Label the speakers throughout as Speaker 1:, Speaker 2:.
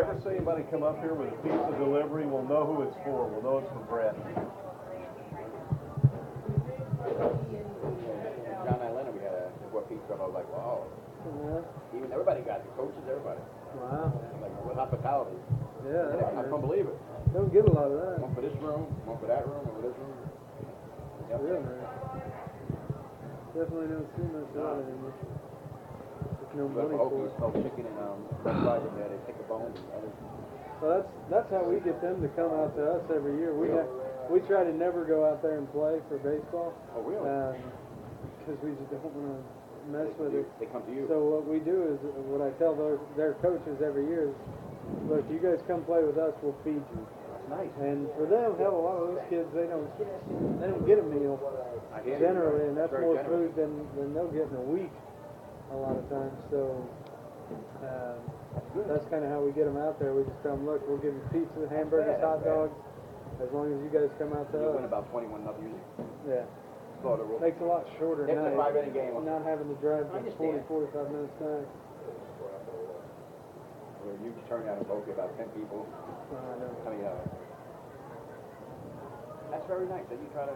Speaker 1: ever see anybody come up here with a pizza delivery, we'll know who it's for. We'll know it's for Brett.
Speaker 2: John and Atlanta, we had a pizza, and I was like, wow. Even everybody got it, coaches, everybody.
Speaker 3: Wow.
Speaker 2: Like, with hospitality.
Speaker 3: Yeah.
Speaker 2: I can't believe it.
Speaker 3: Don't get a lot of that.
Speaker 2: One for this room, one for that room, one for this room. Yep.
Speaker 3: Yeah, man. Definitely don't see much of that anymore. There's no money for it.
Speaker 2: No chicken and fries in there. They take the bones and everything.
Speaker 3: So that's how we get them to come out to us every year. We try to never go out there and play for baseball.
Speaker 2: Oh, really?
Speaker 3: Because we just don't want to mess with it.
Speaker 2: They come to you.
Speaker 3: So what we do is, what I tell their coaches every year is, look, you guys come play with us, we'll feed you.
Speaker 2: That's nice.
Speaker 3: And for them, hell, a lot of those kids, they don't get a meal generally, and that's more food than they'll get in a week a lot of times. So that's kind of how we get them out there. We just tell them, look, we'll give you pizza, hamburgers, hot dogs, as long as you guys come out to us.
Speaker 2: You win about 21-0 usually.
Speaker 3: Yeah. Makes it a lot shorter
Speaker 2: It's
Speaker 3: night.
Speaker 2: a 5-inning game.
Speaker 3: Not having to drive for 40, 45 minutes back.
Speaker 2: Where you turn out and okay, about 10 people.
Speaker 3: I know.
Speaker 2: I mean, that's very nice. So you try to,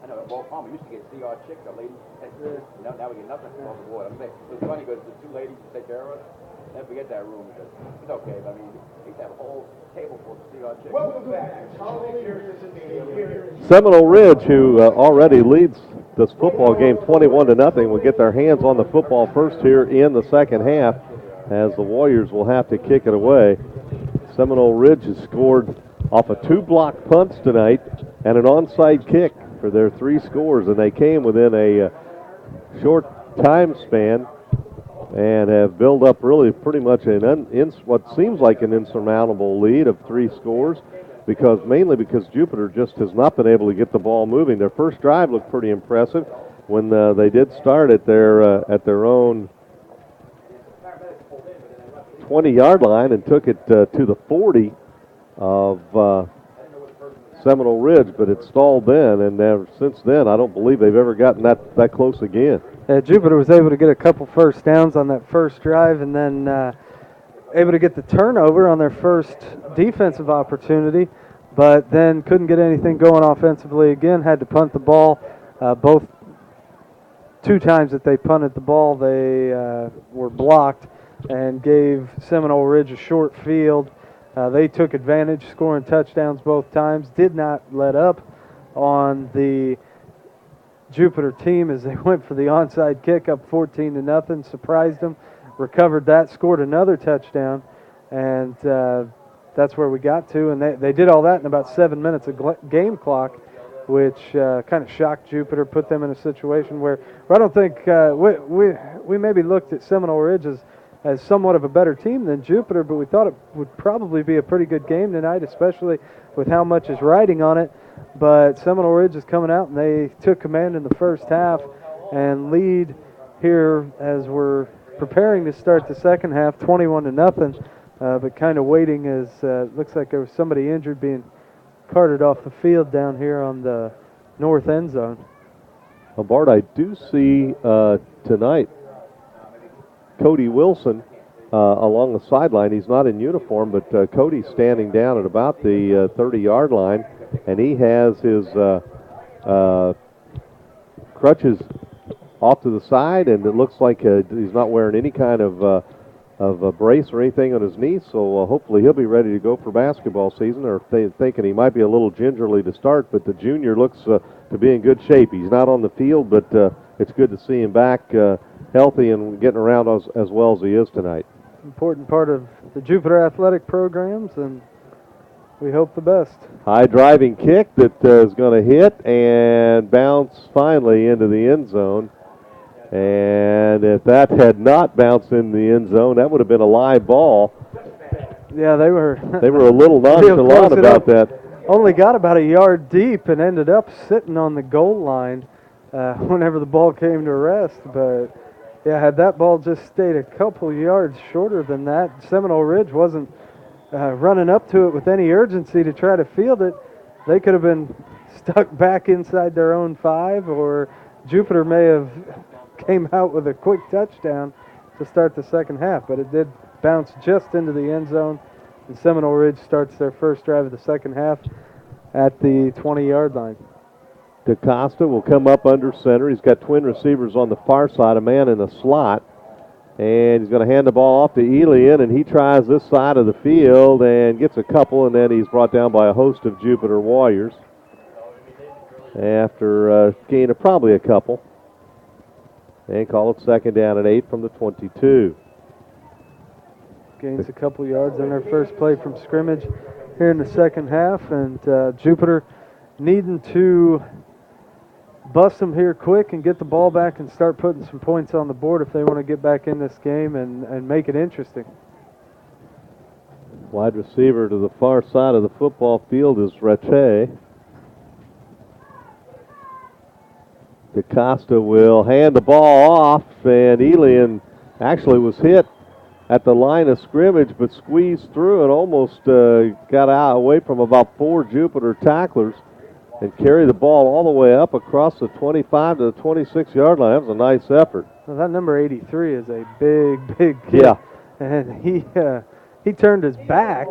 Speaker 2: I know at Wall Farm, we used to get CR chicks, a lady. Now we get nothing off the water. I'm saying, it was funny because the two ladies to take care of us. Never forget that room because it's okay. But I mean, we used to have a whole table full of CR chicks. Welcome back.
Speaker 1: Seminole Ridge, who already leads this football game 21-0, will get their hands on the football first here in the second half, as the Warriors will have to kick it away. Seminole Ridge has scored off of 2 block punts tonight and an onside kick for their 3 scores, and they came within a short time span and have built up really pretty much what seems like an insurmountable lead of 3 scores, mainly because Jupiter just has not been able to get the ball moving. Their first drive looked pretty impressive when they did start at their own 20-yard line and took it to the 40 of Seminole Ridge, but it stalled then, and since then I don't believe they've ever gotten that close again.
Speaker 3: Jupiter was able to get a couple first downs on that first drive, and then able to get the turnover on their first defensive opportunity, but then couldn't get anything going offensively again, had to punt the ball. Both 2 times that they punted the ball, they were blocked and gave Seminole Ridge a short field. They took advantage, scoring touchdowns both times, did not let up on the Jupiter team as they went for the onside kick up 14-0, surprised them, recovered that, scored another touchdown, and that's where we got to. And they did all that in about 7 minutes of game clock, which kind of shocked Jupiter, put them in a situation where I don't think we maybe looked at Seminole Ridge as somewhat of a better team than Jupiter, but we thought it would probably be a pretty good game tonight, especially with how much is riding on it. But Seminole Ridge is coming out, and they took command in the first half and lead here as we're preparing to start the second half, 21-0. But kind of waiting as looks like there was somebody injured being carted off the field down here on the north end zone.
Speaker 1: Well, Bart, I do see tonight Cody Wilson along the sideline. He's not in uniform, but Cody's standing down at about the 30-yard line, and he has his crutches off to the side, and it looks like he's not wearing any kind of a brace or anything on his knee, so hopefully he'll be ready to go for basketball season, or thinking he might be a little gingerly to start, but the junior looks to be in good shape. He's not on the field, but it's good to see him back healthy and getting around as well as he is tonight.
Speaker 3: Important part of the Jupiter athletic programs, and we hope the best.
Speaker 1: High driving kick that is going to hit and bounce finally into the end zone. And if that had not bounced in the end zone, that would have been a live ball.
Speaker 3: Yeah, they were
Speaker 1: a little nonchalant about that.
Speaker 3: Only got about a yard deep and ended up sitting on the goal line whenever the ball came to rest. But yeah, had that ball just stayed a couple yards shorter than that, Seminole Ridge wasn't running up to it with any urgency to try to field it. They could have been stuck back inside their own 5, or Jupiter may have came out with a quick touchdown to start the second half, but it did bounced just into the end zone. And Seminole Ridge starts their first drive of the second half at the 20-yard line.
Speaker 1: DaCosta will come up under center. He's got twin receivers on the far side, a man in the slot. And he's going to hand the ball off to Elian, and he tries this side of the field and gets a couple, and then he's brought down by a host of Jupiter Warriors after a gain of probably a couple. And call it second down and 8 from the 22.
Speaker 3: Gains a couple yards on their first play from scrimmage here in the second half, and Jupiter needing to bust them here quick and get the ball back and start putting some points on the board if they want to get back in this game and make it interesting.
Speaker 1: Wide receiver to the far side of the football field is Rache. DaCosta will hand the ball off, and Elian actually was hit at the line of scrimmage but squeezed through and almost got out away from about 4 Jupiter tacklers and carry the ball all the way up across the 25 to the 26-yard line. That was a nice effort.
Speaker 3: Well, that number 83 is a big kid.
Speaker 1: Yeah.
Speaker 3: And he turned his back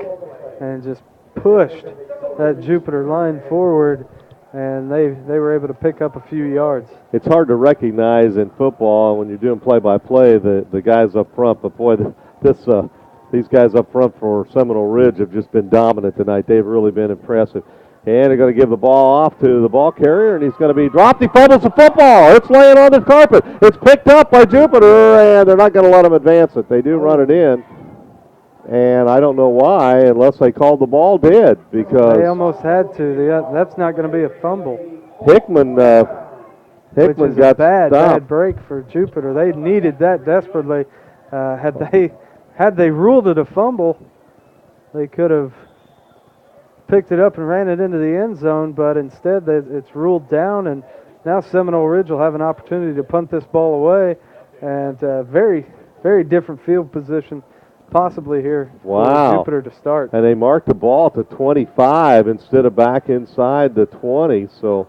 Speaker 3: and just pushed that Jupiter line forward, and they were able to pick up a few yards.
Speaker 1: It's hard to recognize in football when you're doing play-by-play the guys up front, but boy, these guys up front for Seminole Ridge have just been dominant tonight. They've really been impressive. And they're going to give the ball off to the ball carrier, and he's going to be dropped. He fumbles the football. It's laying on the carpet. It's picked up by Jupiter, and they're not going to let him advance it. They do run it in, and I don't know why, unless they called the ball dead, because
Speaker 3: they almost had to. That's not going to be a fumble.
Speaker 1: Hickman
Speaker 3: Which is
Speaker 1: got
Speaker 3: a bad
Speaker 1: stopped.
Speaker 3: break for Jupiter. They needed that desperately. Had they ruled it a fumble, they could have picked it up and ran it into the end zone, but instead it's ruled down, and now Seminole Ridge will have an opportunity to punt this ball away, and very different field position possibly here for Jupiter to start.
Speaker 1: And they marked the ball to 25 instead of back inside the 20, so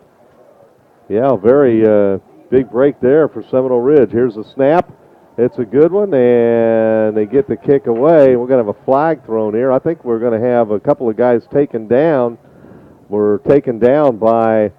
Speaker 1: yeah, very big break there for Seminole Ridge. Here's a snap. It's a good one, and they get the kick away. We're going to have a flag thrown here. I think we're going to have a couple of guys taken down. We're taken down by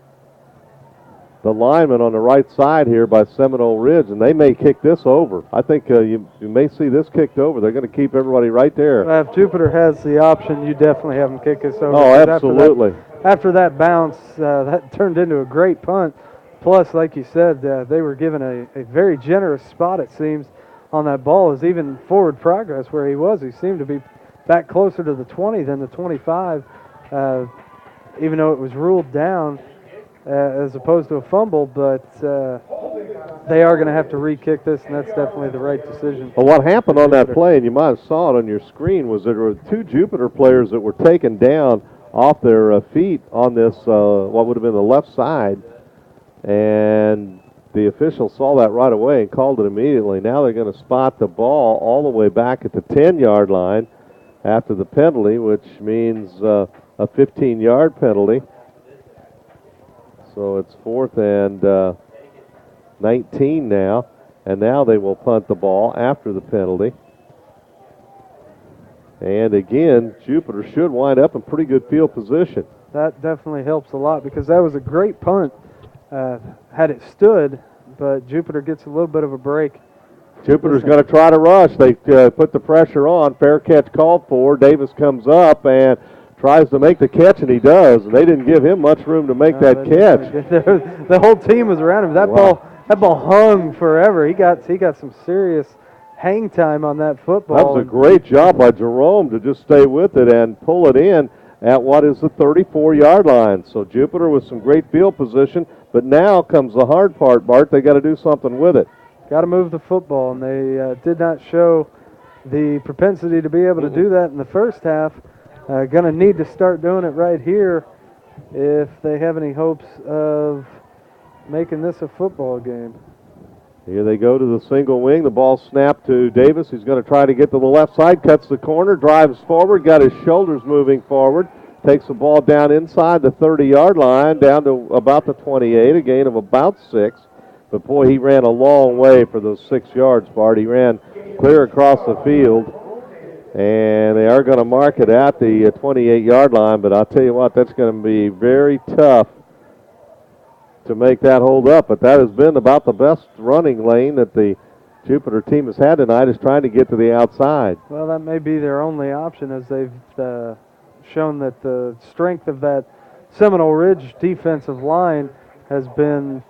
Speaker 1: the lineman on the right side here by Seminole Ridge, and they may kick this over. I think you may see this kicked over. They're going to keep everybody right there.
Speaker 3: If Jupiter has the option, you definitely have them kick this over.
Speaker 1: Oh, absolutely.
Speaker 3: After that bounce, that turned into a great punt. Plus, like you said, they were given a very generous spot, it seems, on that ball. As even forward progress where he was. He seemed to be back closer to the 20 than the 25, even though it was ruled down as opposed to a fumble. But they are going to have to re-kick this, and that's definitely the right decision.
Speaker 1: Well, what happened on that play, and you might have saw it on your screen, was there were 2 Jupiter players that were taken down off their feet on this, what would have been the left side. And the official saw that right away and called it immediately. Now they're going to spot the ball all the way back at the 10-yard line after the penalty, which means a 15-yard penalty. So it's 4th and 19 now. And now they will punt the ball after the penalty. And again, Jupiter should wind up in pretty good field position.
Speaker 3: That definitely helps a lot because that was a great punt. Had it stood, but Jupiter gets a little bit of a break.
Speaker 1: Jupiter's going to try to rush. They put the pressure on. Fair catch called for. Davis comes up and tries to make the catch, and he does. And they didn't give him much room to make that catch.
Speaker 3: The whole team was around him. That ball hung forever. He got some serious hang time on that football.
Speaker 1: That was a great job by Jerome to just stay with it and pull it in at what is the 34-yard line. So Jupiter with some great field position. But now comes the hard part, Bart. They got to do something with it.
Speaker 3: Got to move the football, and they did not show the propensity to be able to do that in the first half. Going to need to start doing it right here if they have any hopes of making this a football game.
Speaker 1: Here they go to the single wing. The ball snapped to Davis. He's going to try to get to the left side, cuts the corner, drives forward, got his shoulders moving forward. Takes the ball down inside the 30-yard line, down to about the 28, a gain of about 6. But, boy, he ran a long way for those 6 yards, Bart. He ran clear across the field And they are going to mark it at the 28-yard line, but I'll tell you what, that's going to be very tough to make that hold up. But that has been about the best running lane that the Jupiter team has had tonight, is trying to get to the outside.
Speaker 3: Well, that may be their only option, as they've shown that the strength of that Seminole Ridge defensive line has been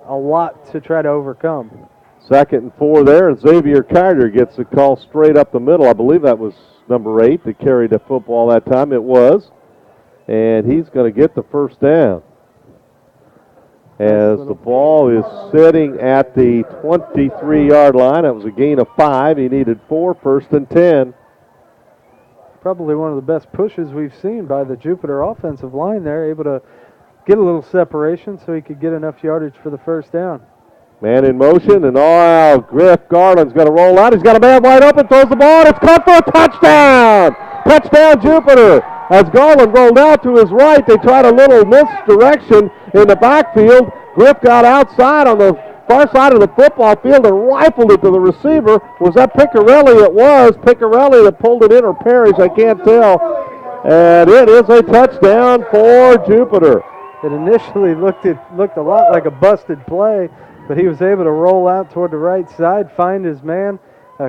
Speaker 3: a lot to try to overcome.
Speaker 1: 2nd and 4 there, and Xavier Carter gets the call straight up the middle. I believe that was number 8 that carried the football that time. It was. And he's going to get the first down, as the ball is sitting at the 23-yard line. That was a gain of 5. He needed 4, 1st and 10.
Speaker 3: Probably one of the best pushes we've seen by the Jupiter offensive line there, able to get a little separation so he could get enough yardage for the first down.
Speaker 1: Man in motion, and Griff Garland's going to roll out. He's got a man wide open, throws the ball, and it's caught for a touchdown! Touchdown, Jupiter! As Garland rolled out to his right, they tried a little misdirection in the backfield. Griff got outside on the far side of the football field and rifled it to the receiver. Was that Picarelli? It was Picarelli that pulled it in, or Parrish, I can't tell. And it is a touchdown for Jupiter.
Speaker 3: It initially looked a lot like a busted play, but he was able to roll out toward the right side, find his man,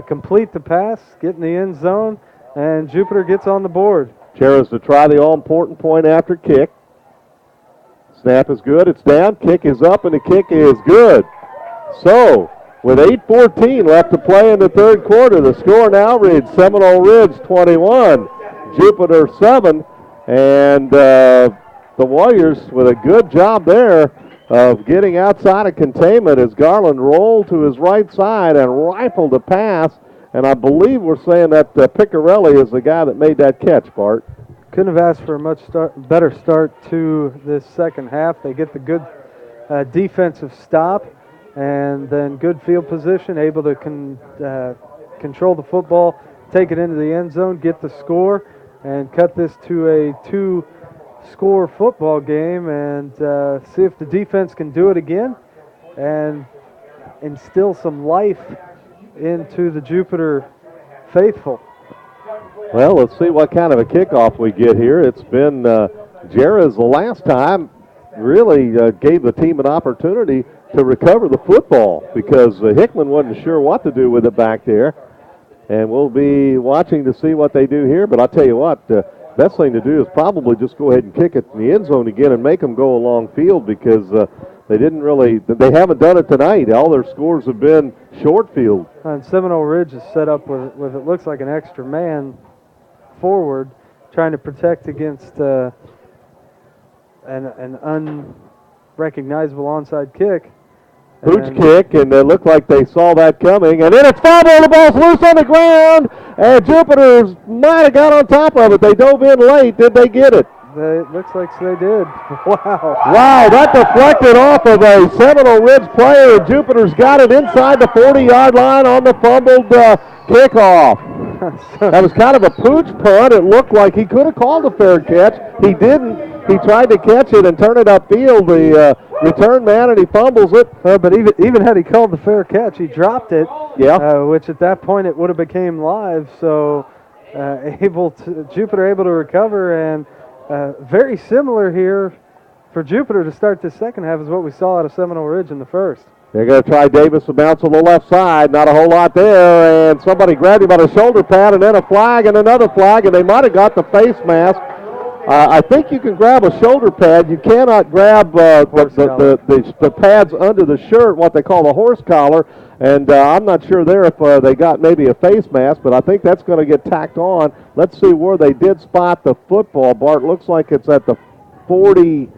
Speaker 3: complete the pass, get in the end zone, and Jupiter gets on the board.
Speaker 1: Cheras to try the all-important point after kick. Snap is good, it's down, kick is up, and the kick is good. So, with 8:14 left to play in the third quarter, the score now reads Seminole Ridge 21, Jupiter 7, and the Warriors with a good job there of getting outside of containment as Garland rolled to his right side and rifled a pass. And I believe we're saying that Picarelli is the guy that made that catch, Bart.
Speaker 3: Couldn't have asked for a much better start to this second half. They get the good defensive stop and then good field position, able to control the football, take it into the end zone, get the score, and cut this to a 2-score football game, and see if the defense can do it again and instill some life into the Jupiter faithful.
Speaker 1: Well, let's see what kind of a kickoff we get here. It's been Jerez the last time really gave the team an opportunity to recover the football, because Hickman wasn't sure what to do with it back there. And we'll be watching to see what they do here. But I'll tell you what, best thing to do is probably just go ahead and kick it in the end zone again and make them go a long field, because they haven't done it tonight. All their scores have been short field.
Speaker 3: And Seminole Ridge is set up with it looks like an extra man forward, trying to protect against an unrecognizable onside kick.
Speaker 1: Pooch kick, and it looked like they saw that coming. And then it's fumbled, the ball's loose on the ground, and Jupiter might have got on top of it. They dove in late. Did they get it?
Speaker 3: It looks like they did. Wow.
Speaker 1: Wow, that deflected off of a Seminole Ridge player, and Jupiter's got it inside the 40-yard line on the fumbled kickoff. That was kind of a pooch punt. It looked like he could have called a fair catch. He didn't. He tried to catch it and turn it upfield, the return man, and he fumbles it.
Speaker 3: But even had he called the fair catch, he dropped it.
Speaker 1: Yeah.
Speaker 3: Which at that point it would have became live. So Jupiter able to recover, and very similar here for Jupiter to start this second half is what we saw out of Seminole Ridge in the first.
Speaker 1: They're going to try Davis to bounce on the left side. Not a whole lot there, and somebody grabbed him by the shoulder pad, and then a flag and another flag, and they might have got the face mask. I think you can grab a shoulder pad. You cannot grab the pads under the shirt, what they call the horse collar, and I'm not sure there if they got maybe a face mask, but I think that's going to get tacked on. Let's see where they did spot the football, Bart. Looks like it's at the 40,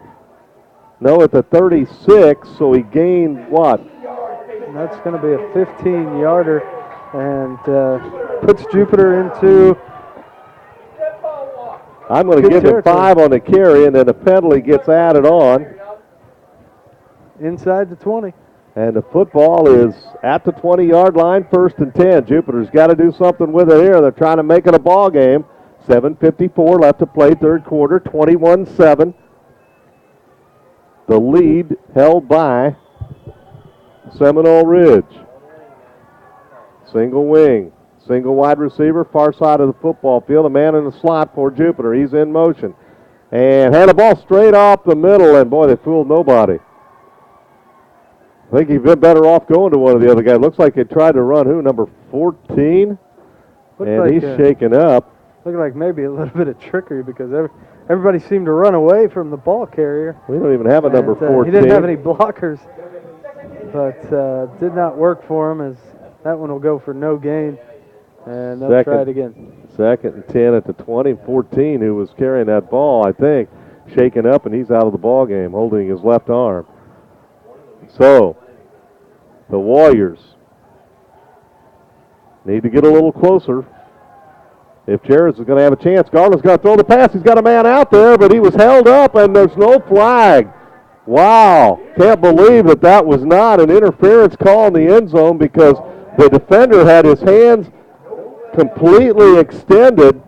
Speaker 1: no, at the 36, so he gained what?
Speaker 3: And that's going to be a 15-yarder, and puts Jupiter into...
Speaker 1: I'm going to give him 5 on the carry, and then the penalty gets added on.
Speaker 3: Inside the 20.
Speaker 1: And the football is at the 20-yard line, 1st and 10. Jupiter's got to do something with it here. They're trying to make it a ball game. 7:54 left to play, third quarter, 21-7. The lead held by Seminole Ridge. Single wing. Single wide receiver, far side of the football field. A man in the slot for Jupiter. He's in motion. And had the ball straight off the middle, and boy, they fooled nobody. I think he'd been better off going to one of the other guys. Looks like they tried to run number 14? And
Speaker 3: like,
Speaker 1: he's shaken up.
Speaker 3: Looked like maybe a little bit of trickery because everybody seemed to run away from the ball carrier.
Speaker 1: We don't even have a number 14.
Speaker 3: He didn't have any blockers, but did not work for him as that one will go for no gain. And they'll try it again. 2nd
Speaker 1: and 10 at the 20. 14 who was carrying that ball, I think, shaken up, and he's out of the ball game, holding his left arm. So, the Warriors need to get a little closer. If Jarrett's is going to have a chance, Garland's going to throw the pass. He's got a man out there, but he was held up, and there's no flag. Wow. Can't believe that was not an interference call in the end zone because the defender had his hands completely extended